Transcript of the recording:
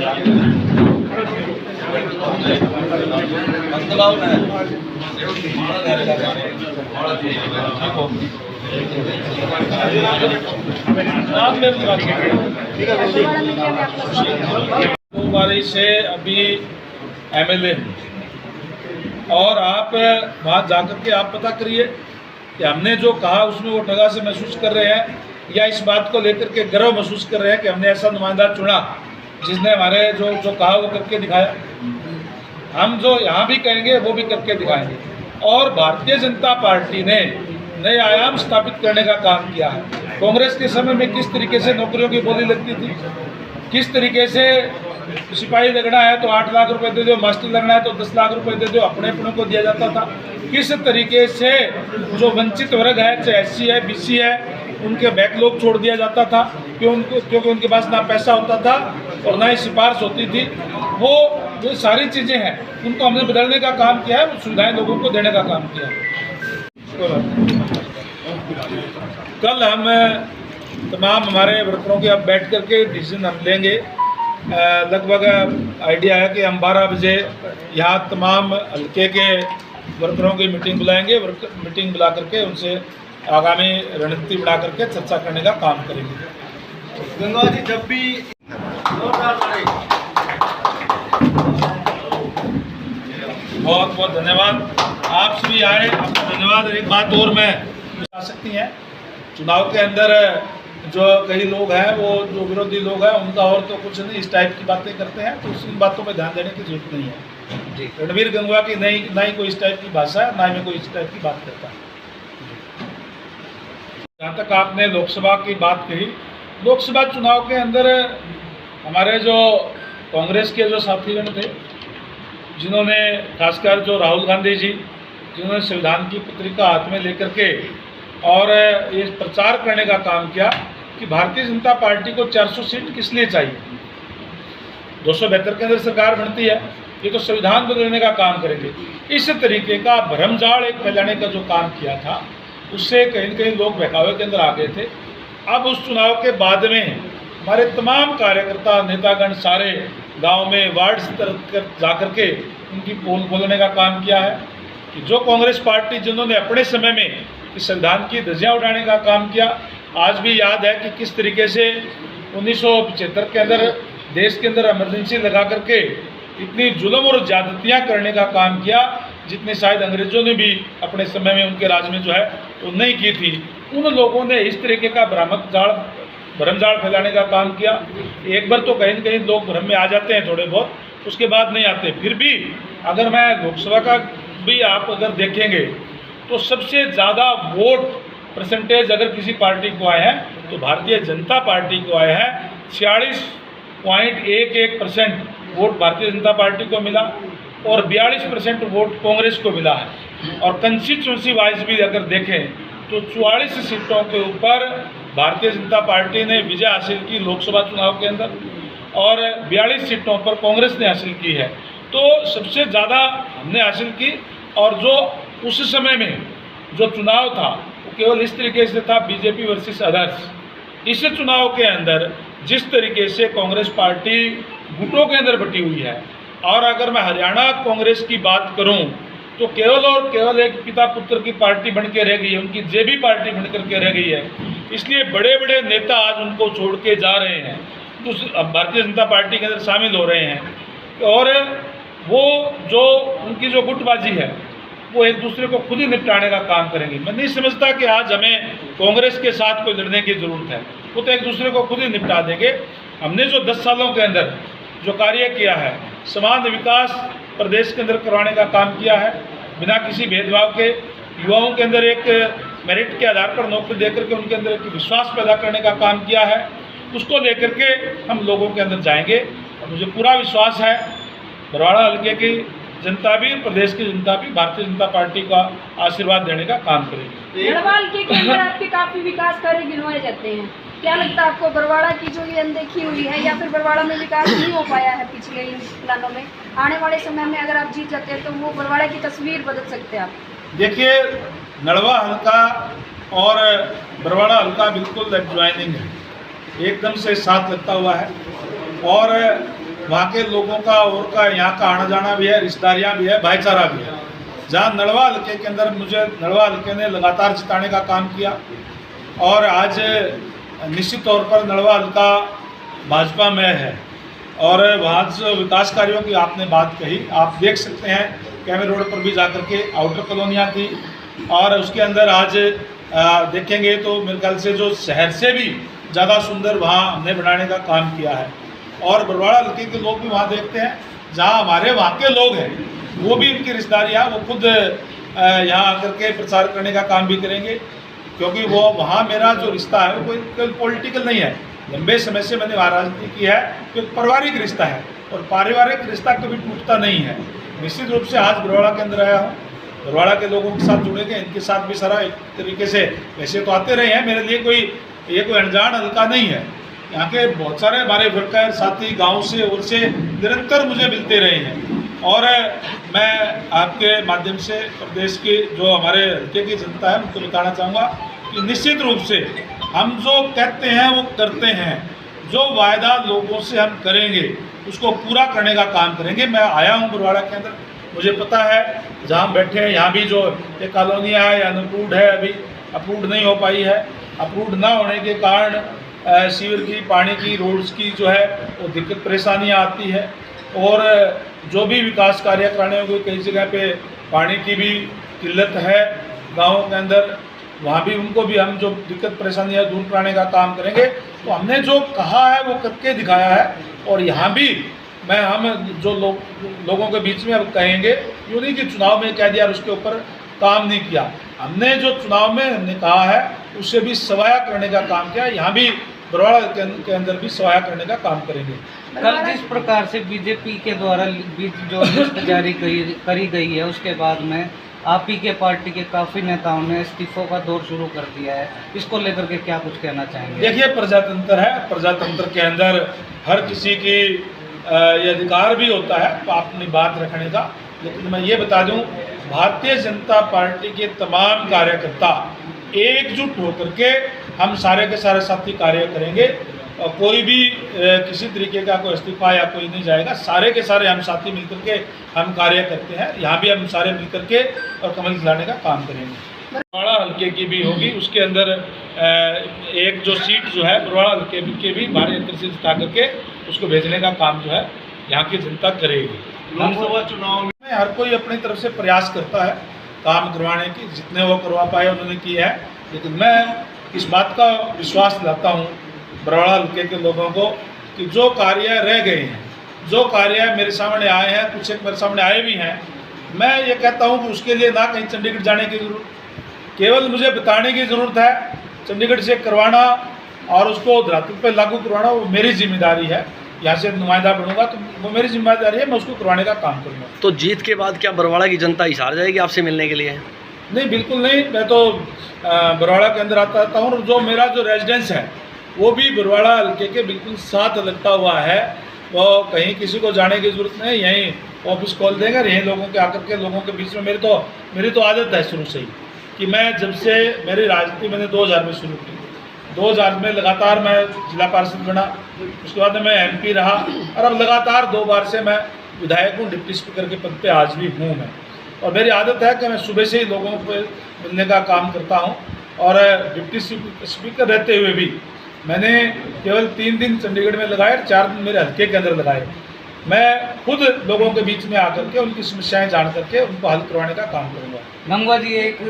बारी से अभी एमएलए और आप वहाँ जाकर के आप पता करिए कि हमने जो कहा उसमें वो ठगा से महसूस कर रहे हैं या इस बात को लेकर के गर्व महसूस कर रहे हैं कि हमने ऐसा नुमाइंदा चुना जिसने हमारे जो कहा वो करके दिखाया। हम जो यहाँ भी कहेंगे वो भी करके दिखाएंगे। और भारतीय जनता पार्टी ने नए आयाम स्थापित करने का काम किया है। कांग्रेस के समय में किस तरीके से नौकरियों की बोली लगती थी, किस तरीके से सिपाही लगना है तो 8 लाख रुपए दे दो, मास्टर लगना है तो 10 लाख रुपए दे दो, अपने अपनों को दिया जाता था। किस तरीके से जो वंचित वर्ग है, चाहे एससी है, बीसी है, उनके बैकलॉग छोड़ दिया जाता था क्योंकि उनके पास ना पैसा होता था और ना ही सिफारिश होती थी। वो जो सारी चीज़ें हैं उनको हमने बदलने का काम किया है, वो सुविधाएं लोगों को देने का काम किया है। कल हम तमाम हमारे वर्करों के अब बैठ करके डिसीजन हम लेंगे। लगभग आइडिया है कि हम 12 बजे यहाँ तमाम हल्के के वर्करों की मीटिंग बुलाएंगे। मीटिंग बुला करके उनसे आगामी रणनीति बना करके चर्चा करने का काम करेंगे। गंगा जी जब भी बहुत बहुत धन्यवाद, आप सभी आए, आपका धन्यवाद। एक बात और मैं आ सकती हैं, चुनाव के अंदर जो कई लोग हैं, वो जो विरोधी लोग हैं, उनका और तो कुछ नहीं, इस टाइप की बातें करते हैं, तो उन बातों में ध्यान देने की जरूरत नहीं है जी। रणबीर गंगवा की ना ही कोई इस टाइप की भाषा है, ना ही मैं कोई इस टाइप की बात करता है। जहाँ तक आपने लोकसभा की बात कही, लोकसभा चुनाव के अंदर हमारे जो कांग्रेस के जो साथीगण थे, जिन्होंने खासकर जो राहुल गांधी जी, जिन्होंने संविधान की पत्रिका हाथ में लेकर के और ये प्रचार करने का काम किया कि भारतीय जनता पार्टी को 400 सीट किस लिए चाहिए, 272 के अंदर सरकार बनती है, ये तो संविधान बदलने का काम करेंगे। इस तरीके का भ्रमजाल एक फैलाने का जो काम किया था, उससे कहीं न कहीं लोग बहकावे के अंदर आ गए थे। अब उस चुनाव के बाद में हमारे तमाम कार्यकर्ता नेतागण सारे गांव में वार्ड स्तर कर जा करके उनकी पोल खोलने का काम किया है कि जो कांग्रेस पार्टी जिन्होंने अपने समय में इस संविधान की धज्जियां उड़ाने का काम किया, आज भी याद है कि किस तरीके से 1975 के अंदर देश के अंदर इमरजेंसी लगा करके इतनी जुल्म और ज्यादतियाँ करने का काम किया जितने शायद अंग्रेजों ने भी अपने समय में उनके राज में जो है वो नहीं की थी। उन लोगों ने इस तरीके का भ्रमजाल फैलाने का काम किया। एक बार तो कहीं न कहीं लोग भ्रम में आ जाते हैं थोड़े बहुत, उसके बाद नहीं आते। फिर भी अगर मैं लोकसभा का भी आप अगर देखेंगे तो सबसे ज़्यादा वोट परसेंटेज अगर किसी पार्टी को आए हैं तो भारतीय जनता पार्टी को आए हैं। 46.11% वोट भारतीय जनता पार्टी को मिला और 42% वोट कांग्रेस को मिला है। और कंस्टिट्यूंसी वाइज भी अगर देखें तो 44 सीटों के ऊपर भारतीय जनता पार्टी ने विजय हासिल की लोकसभा चुनाव के अंदर और 42 सीटों पर कांग्रेस ने हासिल की है। तो सबसे ज़्यादा हमने हासिल की। और जो उस समय में जो चुनाव था वो केवल इस तरीके से था, बीजेपी वर्सेस अदर्स। इस चुनाव के अंदर जिस तरीके से कांग्रेस पार्टी गुटों के अंदर बटी हुई है, और अगर मैं हरियाणा कांग्रेस की बात करूं तो केवल और केवल एक पिता पुत्र की पार्टी बन के रह गई है, उनकी जेबी पार्टी बन करके रह गई है। इसलिए बड़े बड़े नेता आज उनको छोड़ के जा रहे हैं, तो भारतीय जनता पार्टी के अंदर शामिल हो रहे हैं। और वो जो उनकी जो गुटबाजी है वो एक दूसरे को खुद ही निपटाने का काम करेंगे। मैं नहीं समझता कि आज हमें कांग्रेस के साथ कोई लड़ने की ज़रूरत है, वो तो एक दूसरे को खुद ही निपटा देंगे। हमने जो 10 सालों के अंदर जो कार्य किया है, समान विकास प्रदेश के अंदर करवाने का काम किया है, बिना किसी भेदभाव के युवाओं के अंदर एक मेरिट के आधार पर नौकरी देकर के उनके अंदर एक विश्वास पैदा करने का काम किया है। उसको लेकर के हम लोगों के अंदर जाएंगे और मुझे पूरा विश्वास है बरवाड़ा हल्के की जनता भी, प्रदेश की जनता भी भारतीय जनता पार्टी का आशीर्वाद देने का काम करेगी। गढ़वाल के अंदर आपके काफी विकास कार्य गिनवाए जाते हैं, क्या लगता है आपको बरवाड़ा की जो ये अनदेखी हुई है या फिर बरवाड़ा में विकास नहीं हो पाया है पिछले इन प्लानों में, आने वाले समय में अगर आप जीत जाते हैं तो वो बरवाड़ा की तस्वीर बदल सकते हैं आप? देखिए, नड़वा हल्का और बरवाड़ा हल्का बिल्कुल एडजॉइनिंग है, एकदम से साथ लगता हुआ है। और वहाँ के लोगों का और का यहाँ का आना जाना भी है, रिश्तेदारियाँ भी है, भाईचारा भी है। जहाँ नलवा हल्के के अंदर मुझे नलवा हल्के ने लगातार जिताने का काम किया और आज निश्चित तौर पर नलवा हल्का भाजपा में है। और वहाँ जो विकास कार्यों की आपने बात कही, आप देख सकते हैं कैमरे रोड पर भी जाकर के आउटर कॉलोनियाँ थी और उसके अंदर आज देखेंगे तो मेरे ख्याल से जो शहर से भी ज़्यादा सुंदर वहाँ हमने बनाने का काम किया है। और बरवाड़ा हल्के के लोग भी वहाँ देखते हैं, जहाँ हमारे वहाँ के लोग हैं वो भी इनकी रिश्तेदारियाँ वो खुद यहाँ आकर के प्रचार करने का काम भी करेंगे, क्योंकि वो वहाँ मेरा जो रिश्ता है वो कोई पॉलिटिकल नहीं है। लंबे समय से मैंने वहाँ राजनीति की है, तो एक पारिवारिक रिश्ता है और पारिवारिक रिश्ता कभी टूटता नहीं है। निश्चित रूप से आज बरवाड़ा के अंदर आया हूँ, बरवाड़ा के लोगों के साथ जुड़ेंगे, इनके साथ भी सारा एक तरीके से वैसे तो आते रहे हैं, मेरे लिए ये कोई अनजान हल्का नहीं है। यहाँ के बहुत सारे हमारे वर्कर साथी गांव से और से निरंतर मुझे मिलते रहे हैं और मैं आपके माध्यम से प्रदेश की जो हमारे हल्के की जनता है उनको बताना चाहूँगा कि निश्चित रूप से हम जो कहते हैं वो करते हैं, जो वायदा लोगों से हम करेंगे उसको पूरा करने का काम करेंगे। मैं आया हूँ बरवाड़ा के अंदर, मुझे पता है जहाँ हम बैठे हैं यहाँ भी जो ये कॉलोनियाँ है अनअप्रूव्ड है, अभी अप्रूव्ड नहीं हो पाई है। अप्रूव्ड ना होने के कारण सीवर की, पानी की, रोड्स की जो है वो दिक्कत परेशानियाँ आती है और जो भी विकास कार्य कराने होंगे कई जगह पे पानी की भी किल्लत है गाँव के अंदर, वहाँ भी उनको भी हम जो दिक्कत परेशानियाँ दूर कराने का काम करेंगे। तो हमने जो कहा है वो करके दिखाया है और यहाँ भी हम जो लोगों के बीच में अब कहेंगे यूँ नहीं कि चुनाव में कह दिया और उसके ऊपर काम नहीं किया। हमने जो चुनाव में हमने कहा है उससे भी सवाया करने का काम किया। यहाँ भी बरवाड़ा के अंदर भी सवाया करने का काम करेंगे। कल जिस प्रकार से बीजेपी के द्वारा जो लिस्ट जारी करी गई है उसके बाद में आप ही के पार्टी के काफ़ी नेताओं ने इस्तीफों का दौर शुरू कर दिया है, इसको लेकर के क्या कुछ कहना चाहेंगे? देखिए, प्रजातंत्र है, प्रजातंत्र के अंदर हर किसी की ये अधिकार भी होता है अपनी बात रखने का। लेकिन मैं ये बता दूं, भारतीय जनता पार्टी के तमाम कार्यकर्ता एकजुट होकर के हम सारे के सारे साथी कार्य करेंगे और कोई भी किसी तरीके का कोई इस्तीफा या कोई नहीं जाएगा। सारे के सारे हम साथी मिलकर के हम कार्य करते हैं। यहाँ भी हम सारे मिलकर के और कमल खिलाने का काम करेंगे। बरवाड़ा हल्के की भी होगी, उसके अंदर एक जो सीट जो है बरवाड़ा हल्के के भी भारी अंतर से जिता करके उसको भेजने का काम जो है यहाँ की जनता करेगी। लोकसभा चुनाव में हर कोई अपनी तरफ से प्रयास करता है काम करवाने की, जितने वो करवा पाए उन्होंने किया है। लेकिन मैं इस बात का विश्वास दिलाता हूँ बरवाड़ा हल्के के लोगों को कि जो कार्य रह गए हैं, जो कार्य मेरे सामने आए हैं, कुछ एक मेरे सामने आए भी हैं, मैं ये कहता हूँ कि उसके लिए ना कहीं चंडीगढ़ जाने की जरूरत, केवल मुझे बताने की ज़रूरत है चंडीगढ़ से करवाना और उसको धरातल पर लागू करवाना वो मेरी जिम्मेदारी है। यहाँ से नुमाइंदा बनूंगा तो वो मेरी जिम्मेदारी है, मैं उसको करवाने का काम करूँगा। तो जीत के बाद क्या बरवाड़ा की जनता इशार जाएगी आपसे मिलने के लिए? नहीं, बिल्कुल नहीं। मैं तो बरवाड़ा के अंदर आता हूँ और जो मेरा जो रेजिडेंस है वो भी बरवाड़ा हल्के के बिल्कुल साथ लगता हुआ है। वो कहीं किसी को जाने की ज़रूरत नहीं, यहीं ऑफिस खोल देंगे, यहीं लोगों के आकर के लोगों के बीच में मेरी तो आदत है शुरू से ही कि मैं जब से मेरी राजनीति मैंने 2000 में शुरू की, 2000 में लगातार मैं जिला पार्षद बना, उसके बाद मैं MP रहा और अब लगातार 2 बार से मैं विधायक हूँ, डिप्टी स्पीकर के पद पे आज भी हूँ मैं। और मेरी आदत है कि मैं सुबह से ही लोगों को मिलने का काम करता हूँ और डिप्टी स्पीकर रहते हुए भी मैंने केवल 3 दिन चंडीगढ़ में लगाए, 4 दिन मेरे हल्के के अंदर लगाए। मैं खुद लोगों के बीच में आकर के उनकी समस्याएं जान करके उनको हल करवाने का काम करूँगा। गंगवा जी, एक